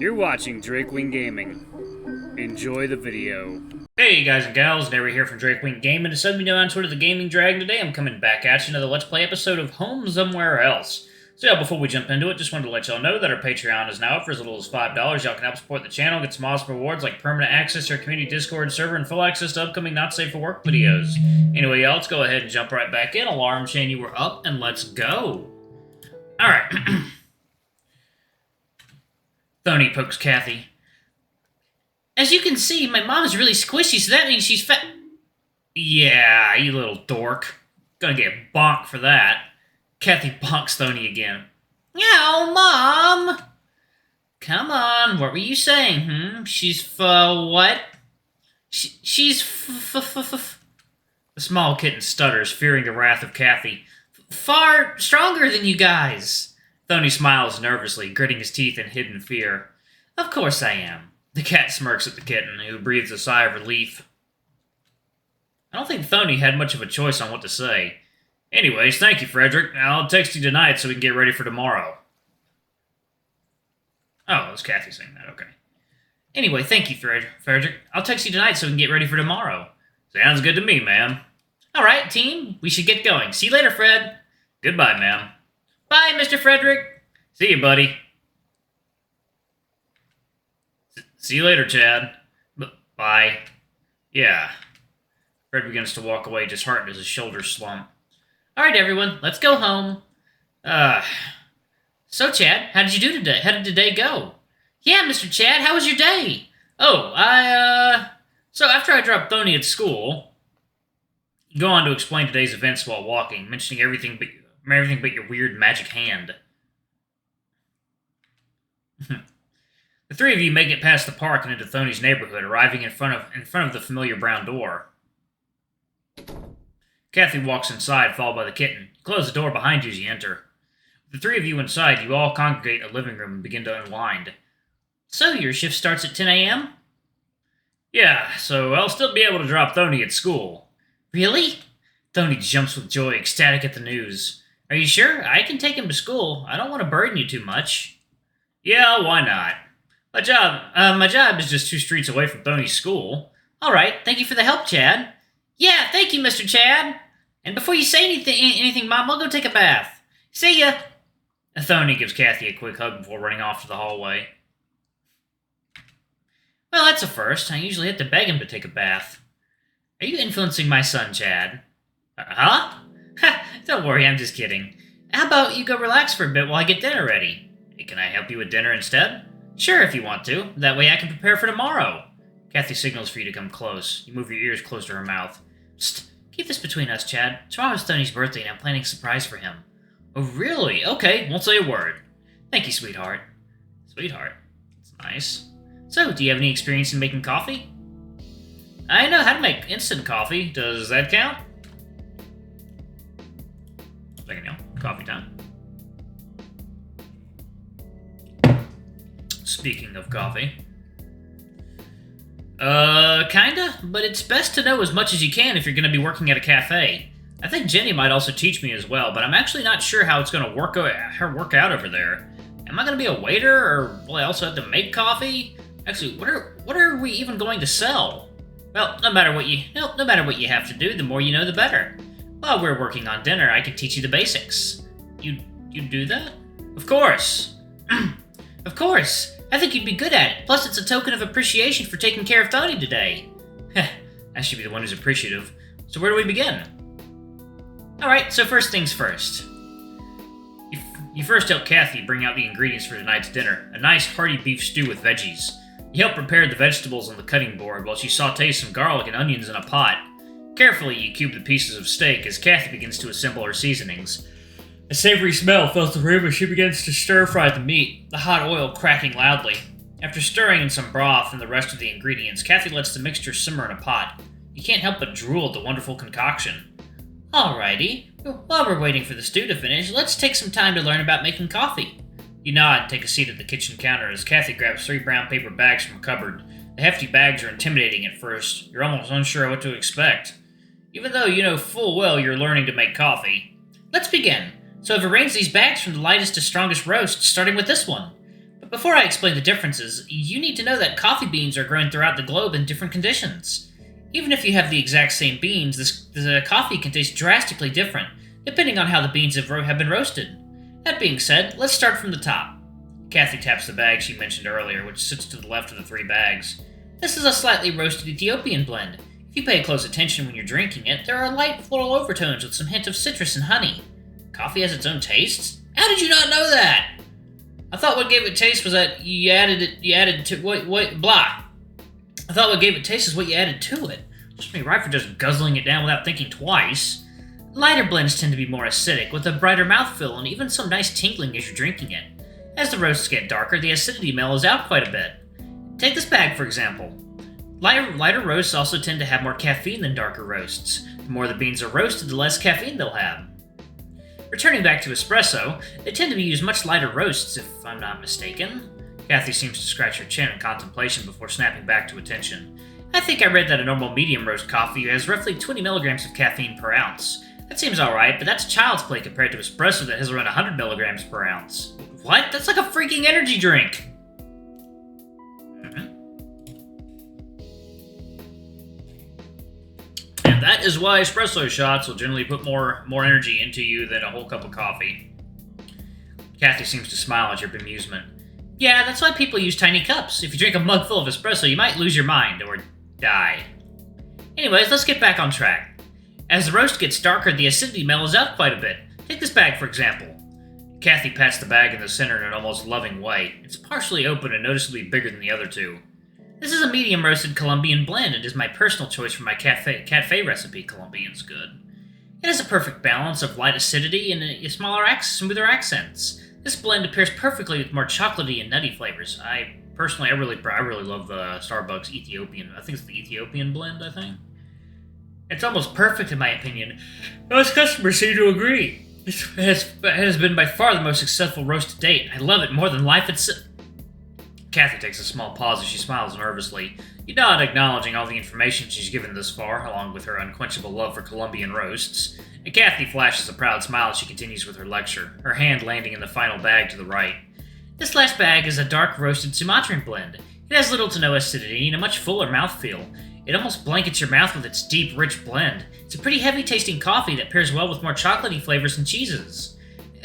You're watching Drakewing Gaming. Enjoy the video. Hey guys and gals, Derry here from Drakewing Gaming. To some of you know on Twitter, the Gaming Dragon. Today I'm coming back at you another Let's Play episode of Home Zomewhere Else. So yeah, before we jump into it, just wanted to let y'all know that our Patreon is now up for as little as $5. Y'all can help support the channel, get some awesome rewards like permanent access to our community Discord server and full access to upcoming Not Safe for Work videos. Anyway, y'all, let's go ahead and jump right back in. Alarm chain, you were up, and let's go. Alright. Thony pokes Kathy. As you can see, my mom's really squishy, so that means she's fat. Yeah, you little dork. Gonna get bonked for that. Kathy bonks Thony again. Meow, Mom! Come on, what were you saying, She's what? She's The small kitten stutters, fearing the wrath of Kathy. Far stronger than you guys. Thony smiles nervously, gritting his teeth in hidden fear. Of course I am. The cat smirks at the kitten, who breathes a sigh of relief. I don't think Thony had much of a choice on what to say. Anyways, thank you, Frederick. I'll text you tonight so we can get ready for tomorrow. Oh, it was Kathy saying that, okay. Anyway, thank you, Frederick. I'll text you tonight so we can get ready for tomorrow. Sounds good to me, ma'am. Alright, team, we should get going. See you later, Fred. Goodbye, ma'am. Bye, Mr. Frederick. See you, buddy. See you later, Chad. Bye. Yeah. Fred begins to walk away, disheartened as his shoulders slump. Alright, everyone, let's go home. So, Chad, how did you do today? How did today go? Yeah, Mr. Chad, how was your day? Oh, So after I dropped Thony at school, you go on to explain today's events while walking, mentioning everything but your weird magic hand. The three of you make it past the park and into Thony's neighborhood, arriving in front of the familiar brown door. Kathy walks inside, followed by the kitten. You close the door behind you as you enter. With the three of you inside, you all congregate in the living room and begin to unwind. So, your shift starts at 10 a.m.? Yeah, so I'll still be able to drop Thony at school. Really? Thony jumps with joy, ecstatic at the news. Are you sure? I can take him to school. I don't want to burden you too much. Yeah, why not? My job is just 2 streets away from Thony's school. All right, thank you for the help, Chad. Yeah, thank you, Mr. Chad. And before you say anything, Mom, I'll go take a bath. See ya. Thony gives Kathy a quick hug before running off to the hallway. Well, that's a first. I usually have to beg him to take a bath. Are you influencing my son, Chad? Huh? Ha, don't worry, I'm just kidding. How about you go relax for a bit while I get dinner ready? Hey, can I help you with dinner instead? Sure, if you want to. That way I can prepare for tomorrow. Kathy signals for you to come close. You move your ears close to her mouth. Psst. Keep this between us, Chad. Tomorrow's Thony's birthday, and I'm planning a surprise for him. Oh, really? Okay, won't say a word. Thank you, sweetheart. Sweetheart? That's nice. So, do you have any experience in making coffee? I know how to make instant coffee. Does that count? Second, coffee time. Speaking of coffee. Kinda, but it's best to know as much as you can if you're going to be working at a cafe. I think Jenny might also teach me as well, but I'm actually not sure how it's going to work out over there. Am I going to be a waiter, or will I also have to make coffee? Actually, what are we even going to sell? Well, no matter what you have to do, the more you know, the better. While we're working on dinner, I can teach you the basics. You do that? Of course. Of course. I think you'd be good at it. Plus, it's a token of appreciation for taking care of Thony today. I should be the one who's appreciative. So where do we begin? Alright, so first things first. You first help Kathy bring out the ingredients for tonight's dinner. A nice hearty beef stew with veggies. You help prepare the vegetables on the cutting board while she sautés some garlic and onions in a pot. Carefully, you cube the pieces of steak as Kathy begins to assemble her seasonings. A savory smell fills the room as she begins to stir-fry the meat, the hot oil cracking loudly. After stirring in some broth and the rest of the ingredients, Kathy lets the mixture simmer in a pot. You can't help but drool at the wonderful concoction. Alrighty, while we're waiting for the stew to finish, let's take some time to learn about making coffee. You nod and take a seat at the kitchen counter as Kathy grabs 3 brown paper bags from a cupboard. The hefty bags are intimidating at first. You're almost unsure what to expect. Even though you know full well you're learning to make coffee. Let's begin. So I've arranged these bags from the lightest to strongest roast, starting with this one. Before I explain the differences, you need to know that coffee beans are grown throughout the globe in different conditions. Even if you have the exact same beans, the coffee can taste drastically different, depending on how the beans have been roasted. That being said, let's start from the top. Kathy taps the bag she mentioned earlier, which sits to the left of the 3 bags. This is a slightly roasted Ethiopian blend. If you pay close attention when you're drinking it, there are light floral overtones with some hint of citrus and honey. Coffee has its own tastes? How did you not know that? I thought what gave it taste was that you added to blah. I thought what gave it taste is what you added to it. Just me right for just guzzling it down without thinking twice. Lighter blends tend to be more acidic, with a brighter mouthfeel and even some nice tingling as you're drinking it. As the roasts get darker, the acidity mellows out quite a bit. Take this bag, for example. Lighter roasts also tend to have more caffeine than darker roasts. The more the beans are roasted, the less caffeine they'll have. Returning back to espresso, they tend to be used much lighter roasts, if I'm not mistaken. Kathy seems to scratch her chin in contemplation before snapping back to attention. I think I read that a normal medium roast coffee has roughly 20 milligrams of caffeine per ounce. That seems alright, but that's child's play compared to espresso that has around 100 milligrams per ounce. What? That's like a freaking energy drink! And that is why espresso shots will generally put more energy into you than a whole cup of coffee. Kathy seems to smile at your bemusement. Yeah, that's why people use tiny cups. If you drink a mug full of espresso, you might lose your mind, or die. Anyways, let's get back on track. As the roast gets darker, the acidity mellows out quite a bit. Take this bag, for example. Kathy pats the bag in the center in an almost loving way. It's partially open and noticeably bigger than the other 2. This is a medium roasted Colombian blend and is my personal choice for my cafe recipe. Colombian's good. It has a perfect balance of light acidity and smoother accents. This blend appears perfectly with more chocolatey and nutty flavors. I really love the Starbucks Ethiopian. I think it's the Ethiopian blend, I think. It's almost perfect in my opinion. Most customers seem to agree. It has been by far the most successful roast to date. I love it more than life itself. Kathy takes a small pause as she smiles nervously. You nod, acknowledging all the information she's given thus far, along with her unquenchable love for Colombian roasts. And Kathy flashes a proud smile as she continues with her lecture, her hand landing in the final bag to the right. This last bag is a dark roasted Sumatran blend. It has little to no acidity and a much fuller mouthfeel. It almost blankets your mouth with its deep, rich blend. It's a pretty heavy-tasting coffee that pairs well with more chocolatey flavors and cheeses.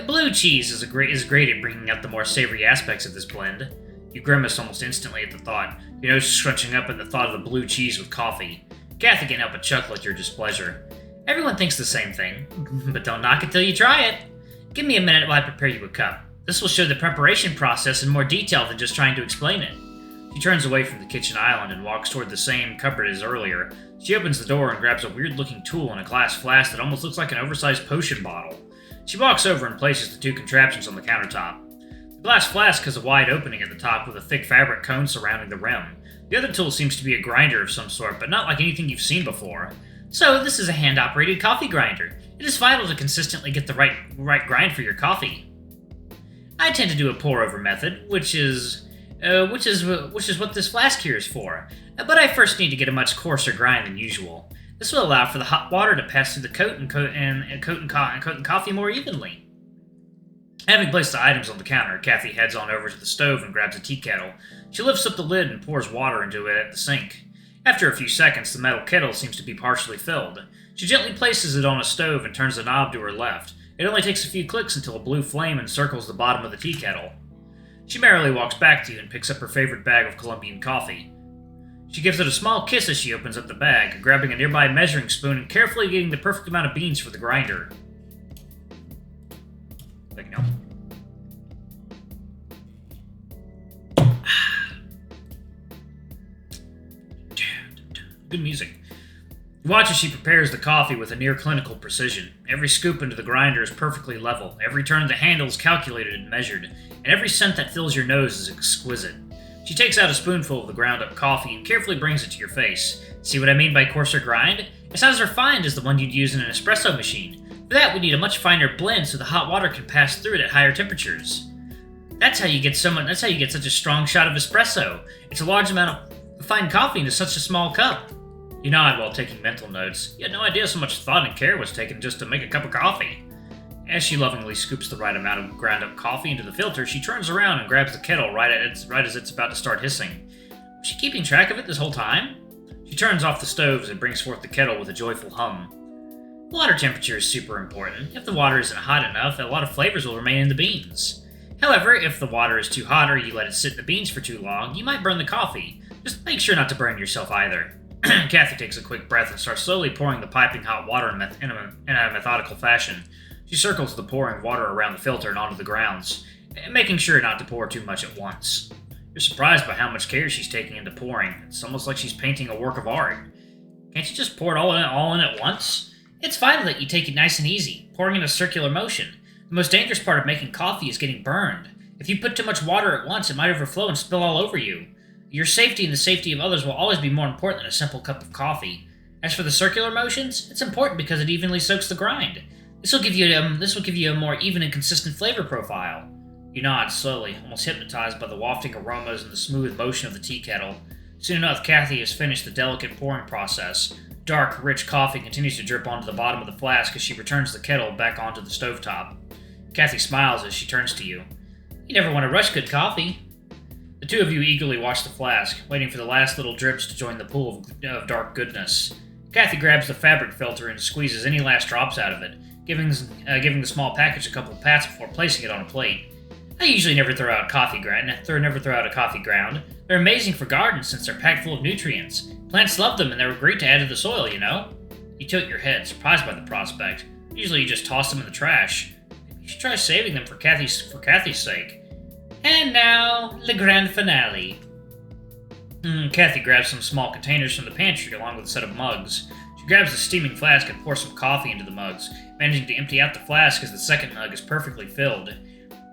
Blue cheese is great at bringing out the more savory aspects of this blend. You grimace almost instantly at the thought, your nose scrunching up at the thought of the blue cheese with coffee. Kathy can't help but chuckle at your displeasure. Everyone thinks the same thing, but don't knock it till you try it. Give me a minute while I prepare you a cup. This will show the preparation process in more detail than just trying to explain it. She turns away from the kitchen island and walks toward the same cupboard as earlier. She opens the door and grabs a weird-looking tool and a glass flask that almost looks like an oversized potion bottle. She walks over and places the 2 contraptions on the countertop. The glass flask has a wide opening at the top with a thick fabric cone surrounding the rim. The other tool seems to be a grinder of some sort, but not like anything you've seen before. So, this is a hand-operated coffee grinder. It is vital to consistently get the right grind for your coffee. I tend to do a pour-over method, which is what this flask here is for. But I first need to get a much coarser grind than usual. This will allow for the hot water to pass through the coat and coat the coffee more evenly. Having placed the items on the counter, Kathy heads on over to the stove and grabs a tea kettle. She lifts up the lid and pours water into it at the sink. After a few seconds, the metal kettle seems to be partially filled. She gently places it on a stove and turns the knob to her left. It only takes a few clicks until a blue flame encircles the bottom of the tea kettle. She merrily walks back to you and picks up her favorite bag of Colombian coffee. She gives it a small kiss as she opens up the bag, grabbing a nearby measuring spoon and carefully getting the perfect amount of beans for the grinder. Like, no. Good music. You watch as she prepares the coffee with a near-clinical precision. Every scoop into the grinder is perfectly level, every turn of the handle is calculated and measured, and every scent that fills your nose is exquisite. She takes out a spoonful of the ground-up coffee and carefully brings it to your face. See what I mean by coarser grind? It's not as refined as the one you'd use in an espresso machine. For that, we need a much finer blend so the hot water can pass through it at higher temperatures. That's how you get such a strong shot of espresso. It's a large amount of fine coffee into such a small cup. You nod while taking mental notes. You had no idea so much thought and care was taken just to make a cup of coffee. As she lovingly scoops the right amount of ground-up coffee into the filter, she turns around and grabs the kettle right as it's about to start hissing. Was she keeping track of it this whole time? She turns off the stoves and brings forth the kettle with a joyful hum. Water temperature is super important. If the water isn't hot enough, a lot of flavors will remain in the beans. However, if the water is too hot or you let it sit in the beans for too long, you might burn the coffee. Just make sure not to burn yourself either. Kathy takes a quick breath and starts slowly pouring the piping hot water in a methodical fashion. She circles the pouring water around the filter and onto the grounds, making sure not to pour too much at once. You're surprised by how much care she's taking into pouring. It's almost like she's painting a work of art. Can't you just pour it all in at once? It's vital that you take it nice and easy, pouring in a circular motion. The most dangerous part of making coffee is getting burned. If you put too much water at once, it might overflow and spill all over you. Your safety and the safety of others will always be more important than a simple cup of coffee. As for the circular motions, it's important because it evenly soaks the grind. This will give you a more even and consistent flavor profile. You nod slowly, almost hypnotized by the wafting aromas and the smooth motion of the tea kettle. Soon enough, Kathy has finished the delicate pouring process. Dark, rich coffee continues to drip onto the bottom of the flask as she returns the kettle back onto the stovetop. Kathy smiles as she turns to you. You never want to rush good coffee. The two of you eagerly watch the flask, waiting for the last little drips to join the pool of dark goodness. Kathy grabs the fabric filter and squeezes any last drops out of it, giving the small package a couple of pats before placing it on a plate. I usually never throw out a coffee ground. They're amazing for gardens since they're packed full of nutrients. Plants love them and they're great to add to the soil, you know? You tilt your head, surprised by the prospect. Usually you just toss them in the trash. You should try saving them for Kathy's sake. And now, the grand finale. Kathy grabs some small containers from the pantry along with a set of mugs. She grabs the steaming flask and pours some coffee into the mugs, managing to empty out the flask as the second mug is perfectly filled.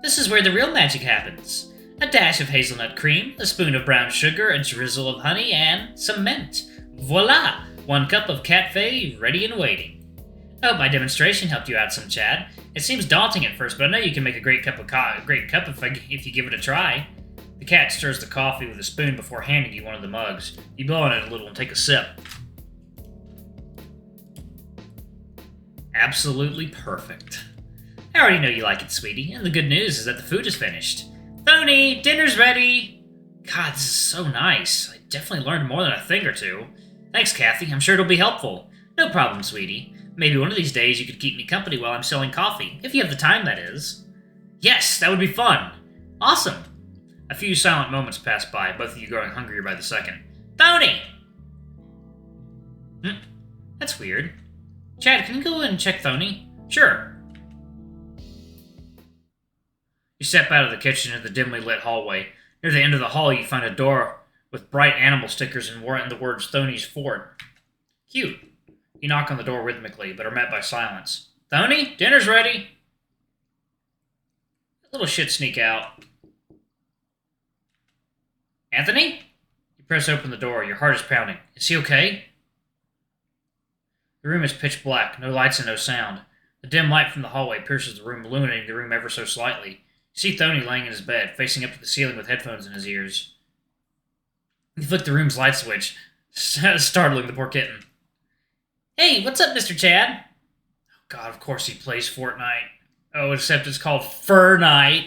This is where the real magic happens. A dash of hazelnut cream, a spoon of brown sugar, a drizzle of honey, and some mint. Voila! 1 cup of café ready and waiting. I hope my demonstration helped you out some, Chad. It seems daunting at first, but I know you can make a great cup if you give it a try. The cat stirs the coffee with a spoon before handing you one of the mugs. You blow on it a little and take a sip. Absolutely perfect. I already know you like it, sweetie, and the good news is that the food is finished. Tony, dinner's ready! God, this is so nice. I definitely learned more than a thing or two. Thanks, Kathy. I'm sure it'll be helpful. No problem, sweetie. Maybe one of these days you could keep me company while I'm selling coffee, if you have the time, that is. Yes, that would be fun. Awesome. A few silent moments pass by, both of you growing hungrier by the second. Tony! That's weird. Chad, can you go and check Tony? Sure. You step out of the kitchen into the dimly lit hallway. Near the end of the hall, you find a door with bright animal stickers and the words Thony's Fort. Cute. You knock on the door rhythmically, but are met by silence. Thony, dinner's ready. Little shit sneak out. Anthony? You press open the door. Your heart is pounding. Is he okay? The room is pitch black. No lights and no sound. The dim light from the hallway pierces the room, illuminating the room ever so slightly. You see Thony laying in his bed, facing up to the ceiling with headphones in his ears. You flick the room's light switch, startling the poor kitten. Hey, what's up, Mr. Chad? Oh, God, of course he plays Fortnite. Oh, except it's called Fur Night.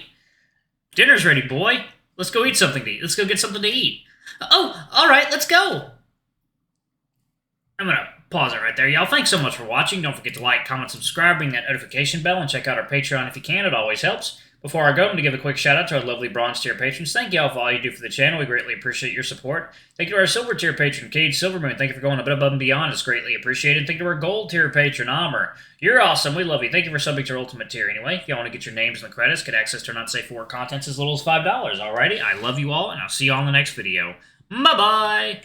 Dinner's ready, boy. Let's go eat something to eat. Let's go get something to eat. Oh, all right, let's go. I'm going to pause it right there, y'all. Thanks so much for watching. Don't forget to like, comment, subscribe, ring that notification bell, and check out our Patreon if you can. It always helps. Before I go, I'm going to give a quick shout out to our lovely bronze tier patrons. Thank you all for all you do for the channel. We greatly appreciate your support. Thank you to our silver tier patron, Cade Silvermoon. Thank you for going a bit above and beyond. It's greatly appreciated. Thank you to our gold tier patron, Amr. You're awesome. We love you. Thank you for subbing to our ultimate tier anyway. If y'all want to get your names in the credits, get access to not safe for work contents as little as $5. Alrighty, I love you all, and I'll see you all in the next video. Bye-bye!